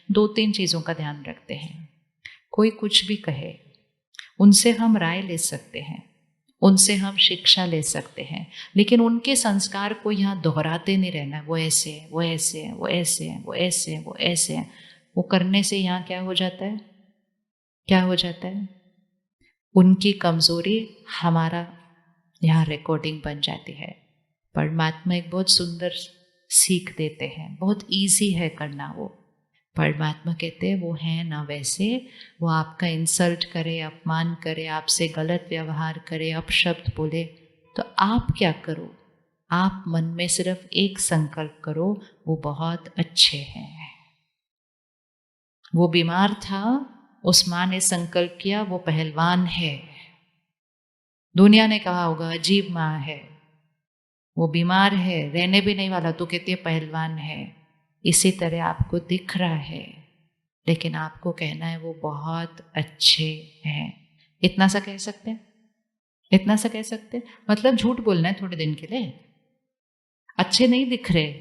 दो तीन चीज़ों का ध्यान रखते हैं। कोई कुछ भी कहे, उनसे हम राय ले सकते हैं, उनसे हम शिक्षा ले सकते हैं, लेकिन उनके संस्कार को यहाँ दोहराते नहीं रहना। वो ऐसे है, वो ऐसे है, वो ऐसे है, वो ऐसे है, वो ऐसे है। वो करने से यहाँ क्या हो जाता है, क्या हो जाता है, उनकी कमजोरी हमारा यहाँ रिकॉर्डिंग बन जाती है। परमात्मा एक बहुत सुंदर सीख देते हैं, बहुत इजी है करना। वो परमात्मा कहते हैं वो है ना वैसे, वो आपका इंसल्ट करे, अपमान करे, आपसे गलत व्यवहार करे, अपशब्द बोले, तो आप क्या करो, आप मन में सिर्फ एक संकल्प करो, वो बहुत अच्छे हैं। वो बीमार था, उस माँ ने संकल्प किया वो पहलवान है। दुनिया ने कहा होगा अजीब माँ है, वो बीमार है, रहने भी नहीं वाला, तो कहती है पहलवान है। इसी तरह आपको दिख रहा है, लेकिन आपको कहना है वो बहुत अच्छे हैं। इतना सा कह सकते हैं, इतना सा कह सकते हैं। मतलब झूठ बोलना है थोड़े दिन के लिए, अच्छे नहीं दिख रहे,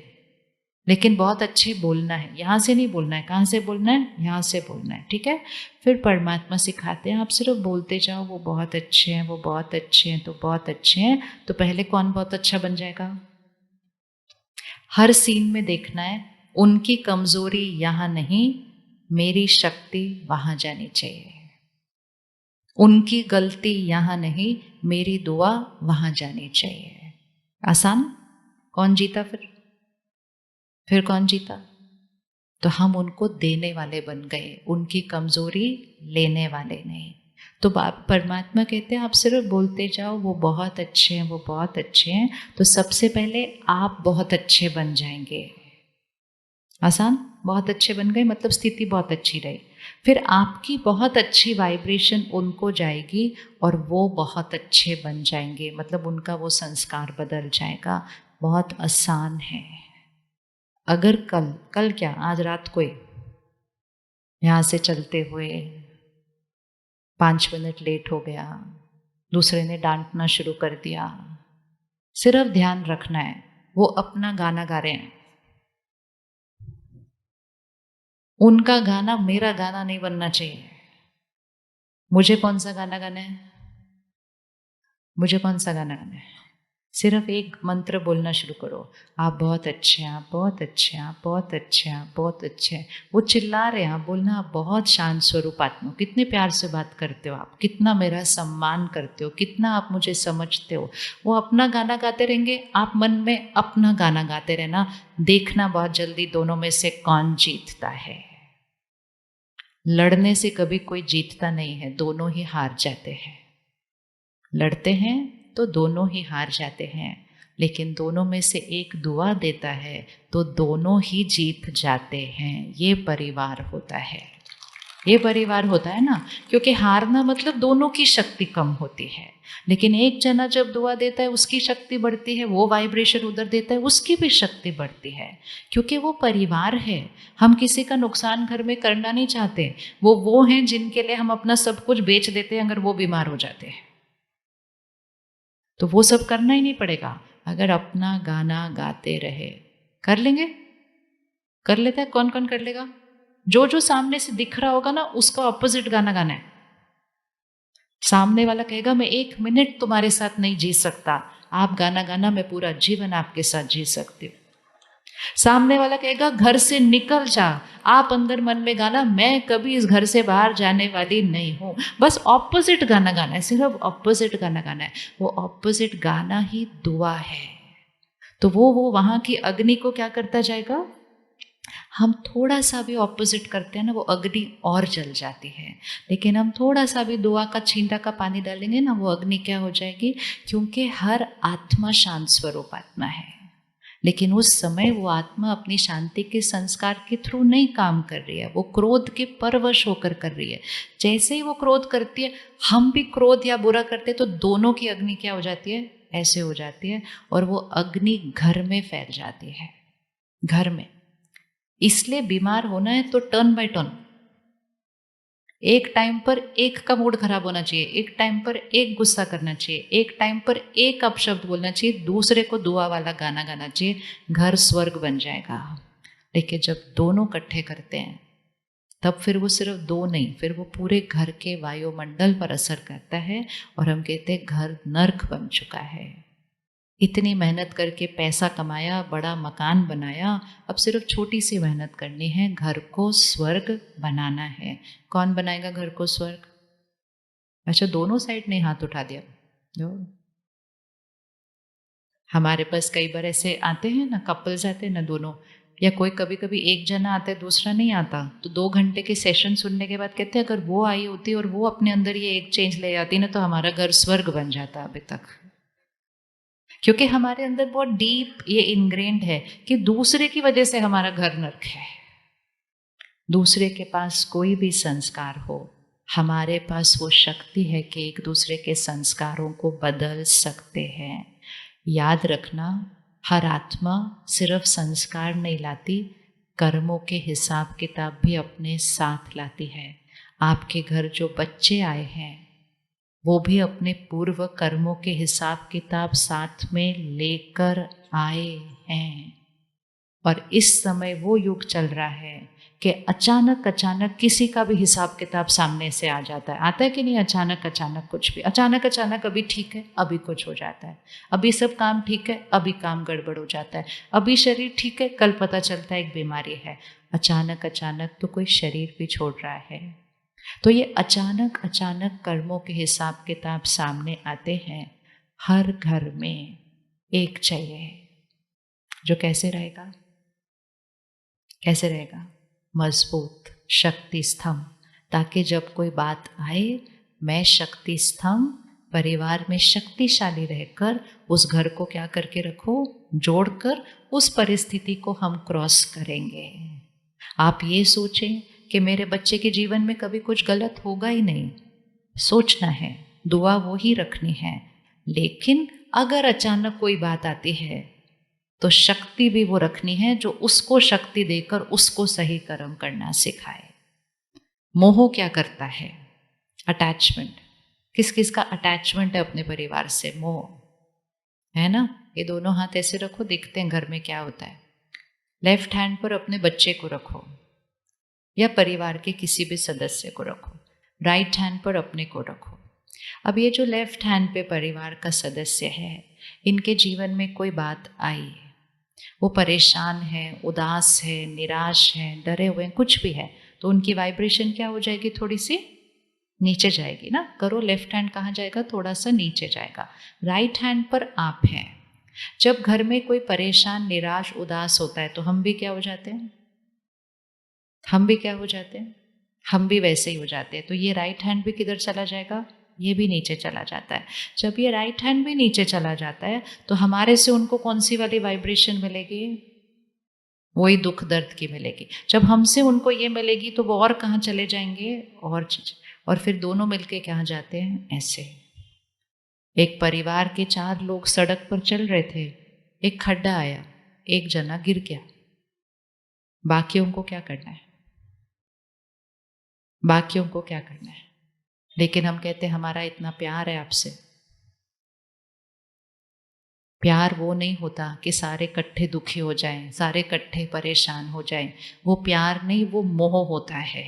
लेकिन बहुत अच्छे बोलना है। यहाँ से नहीं बोलना है, कहाँ से बोलना है, यहाँ से बोलना है, ठीक है। फिर परमात्मा सिखाते हैं आप सिर्फ बोलते जाओ वो बहुत अच्छे हैं, वो बहुत अच्छे हैं, तो बहुत अच्छे हैं। तो पहले कौन बहुत अच्छा बन जाएगा? हर सीन में देखना है उनकी कमजोरी यहाँ नहीं, मेरी शक्ति वहां जानी चाहिए। उनकी गलती यहाँ नहीं, मेरी दुआ वहां जानी चाहिए। आसान? कौन जीता फिर कौन जीता? तो हम उनको देने वाले बन गए, उनकी कमजोरी लेने वाले नहीं। तो परमात्मा कहते हैं आप सिर्फ बोलते जाओ वो बहुत अच्छे हैं, वो बहुत अच्छे हैं। तो सबसे पहले आप बहुत अच्छे बन जाएंगे। आसान? बहुत अच्छे बन गए मतलब स्थिति बहुत अच्छी रही। फिर आपकी बहुत अच्छी वाइब्रेशन उनको जाएगी और वो बहुत अच्छे बन जाएंगे, मतलब उनका वो संस्कार बदल जाएगा। बहुत आसान है। अगर कल क्या, आज रात को यहाँ से चलते हुए 5 मिनट लेट हो गया, दूसरे ने डांटना शुरू कर दिया, सिर्फ ध्यान रखना है वो अपना गाना गा रहे हैं, उनका गाना मेरा गाना नहीं बनना चाहिए। मुझे कौन सा गाना गाना है? मुझे कौन सा गाना गाना है? सिर्फ एक मंत्र बोलना शुरू करो, आप बहुत अच्छे हैं, आप बहुत अच्छे हैं, आप बहुत अच्छे हैं, आप बहुत अच्छे हैं। वो चिल्ला रहे हैं, आप बोलना आप बहुत शांत स्वरूप आत्मा, कितने प्यार से बात करते हो आप, कितना मेरा सम्मान करते हो, कितना आप मुझे समझते हो। वो अपना गाना गाते रहेंगे, आप मन में अपना गाना गाते रहना। देखना बहुत जल्दी दोनों में से कौन जीतता है। लड़ने से कभी कोई जीतता नहीं है, दोनों ही हार जाते हैं। लड़ते हैं तो दोनों ही हार जाते हैं, लेकिन दोनों में से एक दुआ देता है तो दोनों ही जीत जाते हैं। ये परिवार होता है, ये परिवार होता है ना। क्योंकि हारना मतलब दोनों की शक्ति कम होती है, लेकिन एक जना जब दुआ देता है उसकी शक्ति बढ़ती है, वो वाइब्रेशन उधर देता है उसकी भी शक्ति बढ़ती है। क्योंकि वो परिवार है, हम किसी का नुकसान घर में करना नहीं चाहते। वो हैं जिनके लिए हम अपना सब कुछ बेच देते हैं अगर वो बीमार हो जाते हैं। तो वो सब करना ही नहीं पड़ेगा अगर अपना गाना गाते रहे। कर लेंगे? कर लेता है? कौन कौन कर लेगा? जो जो सामने से दिख रहा होगा ना उसका ऑपोजिट गाना गाना है। सामने वाला कहेगा मैं 1 मिनट तुम्हारे साथ नहीं जी सकता, आप गाना गाना मैं पूरा जीवन आपके साथ जी सकती हूँ। सामने वाला कहेगा घर से निकल जा, आप अंदर मन में गाना मैं कभी इस घर से बाहर जाने वाली नहीं हूं। बस ऑपोजिट गाना गाना है, सिर्फ ऑपोजिट गाना गाना है। वो ऑपोजिट गाना ही दुआ है। तो वो वहां की अग्नि को क्या करता जाएगा? हम थोड़ा सा भी ऑपोजिट करते हैं ना वो अग्नि और जल जाती है। लेकिन हम थोड़ा सा भी दुआ का छींटा का पानी डालेंगे ना वो अग्नि क्या हो जाएगी? क्योंकि हर आत्मा शांत स्वरूप आत्मा है, लेकिन उस समय वो आत्मा अपनी शांति के संस्कार के थ्रू नहीं काम कर रही है, वो क्रोध के परवश होकर कर रही है। जैसे ही वो क्रोध करती है, हम भी क्रोध या बुरा करते तो दोनों की अग्नि क्या हो जाती है? ऐसे हो जाती है, और वो अग्नि घर में फैल जाती है, घर में। इसलिए बीमार होना है तो टर्न बाय टर्न, एक टाइम पर एक का मूड खराब होना चाहिए, एक टाइम पर एक गुस्सा करना चाहिए, एक टाइम पर एक अपशब्द बोलना चाहिए, दूसरे को दुआ वाला गाना गाना चाहिए। घर स्वर्ग बन जाएगा। लेकिन जब दोनों इकट्ठे करते हैं तब फिर वो सिर्फ दो नहीं, फिर वो पूरे घर के वायुमंडल पर असर करता है और हम कहते हैं घर नर्क बन चुका है। इतनी मेहनत करके पैसा कमाया, बड़ा मकान बनाया, अब सिर्फ छोटी सी मेहनत करनी है, घर को स्वर्ग बनाना है। कौन बनाएगा घर को स्वर्ग? अच्छा, दोनों साइड ने हाथ उठा दिया। जो हमारे पास कई बार ऐसे आते हैं ना, कपल्स आते हैं ना दोनों, या कोई कभी कभी एक जना आता है दूसरा नहीं आता, तो 2 घंटे के सेशन सुनने के बाद कहते हैं अगर वो आई होती और वो अपने अंदर ये एक चेंज ले आती ना तो हमारा घर स्वर्ग बन जाता अभी तक। क्योंकि हमारे अंदर बहुत डीप ये इनग्रेन्ड है कि दूसरे की वजह से हमारा घर नर्क है। दूसरे के पास कोई भी संस्कार हो, हमारे पास वो शक्ति है कि एक दूसरे के संस्कारों को बदल सकते हैं। याद रखना, हर आत्मा सिर्फ संस्कार नहीं लाती, कर्मों के हिसाब किताब भी अपने साथ लाती है। आपके घर जो बच्चे आए हैं वो भी अपने पूर्व कर्मों के हिसाब किताब साथ में लेकर आए हैं। और इस समय वो युग चल रहा है कि अचानक अचानक किसी का भी हिसाब किताब सामने से आ जाता है। आता है कि नहीं? अचानक अचानक कुछ भी, अचानक अचानक अभी ठीक है, अभी कुछ हो जाता है, अभी सब काम ठीक है, अभी काम गड़बड़ हो जाता है, अभी शरीर ठीक है, कल पता चलता है एक बीमारी है। अचानक अचानक तो कोई शरीर भी छोड़ रहा है। तो ये अचानक अचानक कर्मों के हिसाब किताब सामने आते हैं। हर घर में एक चाहिए जो कैसे रहेगा, कैसे रहेगा? मजबूत शक्ति स्तंभ, ताकि जब कोई बात आए मैं शक्ति स्तंभ परिवार में शक्तिशाली रहकर उस घर को क्या करके रखो, जोड़कर उस परिस्थिति को हम क्रॉस करेंगे। आप ये सोचें कि मेरे बच्चे के जीवन में कभी कुछ गलत होगा ही नहीं, सोचना है, दुआ वो ही रखनी है। लेकिन अगर अचानक कोई बात आती है तो शक्ति भी वो रखनी है जो उसको शक्ति देकर उसको सही कर्म करना सिखाए। मोह क्या करता है? अटैचमेंट। किस किस का अटैचमेंट है अपने परिवार से? मोह है ना। ये दोनों हाथ ऐसे रखो, देखते हैं घर में क्या होता है। लेफ्ट हैंड पर अपने बच्चे को रखो या परिवार के किसी भी सदस्य को रखो, राइट हैंड पर अपने को रखो। अब ये जो लेफ्ट हैंड पे परिवार का सदस्य है, इनके जीवन में कोई बात आई, वो परेशान है, उदास है, निराश है, डरे हुए हैं, कुछ भी है, तो उनकी वाइब्रेशन क्या हो जाएगी? थोड़ी सी नीचे जाएगी ना। करो, लेफ्ट हैंड कहाँ जाएगा? थोड़ा सा नीचे जाएगा। राइट हैंड पर आप हैं। जब घर में कोई परेशान, निराश, उदास होता है तो हम भी क्या हो जाते हैं? हम भी क्या हो जाते हैं? हम भी वैसे ही हो जाते हैं। तो ये राइट हैंड भी किधर चला जाएगा? ये भी नीचे चला जाता है। जब ये राइट हैंड भी नीचे चला जाता है तो हमारे से उनको कौन सी वाली वाइब्रेशन मिलेगी? वही दुख दर्द की मिलेगी। जब हमसे उनको ये मिलेगी तो वो और कहाँ चले जाएंगे? और फिर दोनों मिलके कहाँ जाते हैं? ऐसे। एक परिवार के 4 लोग सड़क पर चल रहे थे, एक खड्डा आया, एक जना गिर गया, बाकियों को क्या करना है? बाकियों को क्या करना है? लेकिन हम कहते हैं हमारा इतना प्यार है आपसे। प्यार वो नहीं होता कि सारे इकट्ठे दुखी हो जाएं, सारे इकट्ठे परेशान हो जाएं। वो प्यार नहीं, वो मोह होता है।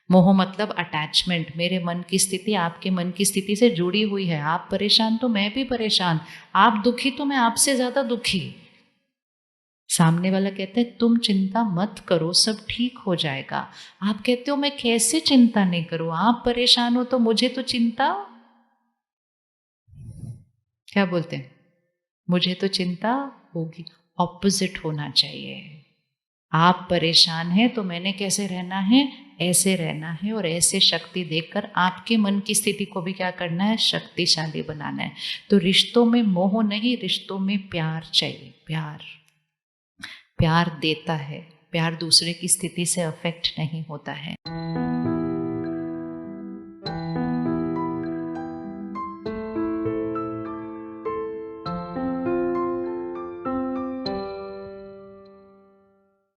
मोह मतलब अटैचमेंट। मेरे मन की स्थिति आपके मन की स्थिति से जुड़ी हुई है। आप परेशान तो मैं भी परेशान, आप दुखी तो मैं आपसे ज्यादा दुखी। सामने वाला कहता है तुम चिंता मत करो, सब ठीक हो जाएगा। आप कहते हो मैं कैसे चिंता नहीं करूं, आप परेशान हो तो मुझे तो चिंता, क्या बोलते हैं, मुझे तो चिंता होगी। ऑपोजिट होना चाहिए। आप परेशान हैं तो मैंने कैसे रहना है? ऐसे रहना है और ऐसे शक्ति देकर आपके मन की स्थिति को भी क्या करना है? शक्तिशाली बनाना है। तो रिश्तों में मोह नहीं, रिश्तों में प्यार चाहिए। प्यार, प्यार देता है, प्यार दूसरे की स्थिति से अफेक्ट नहीं होता है।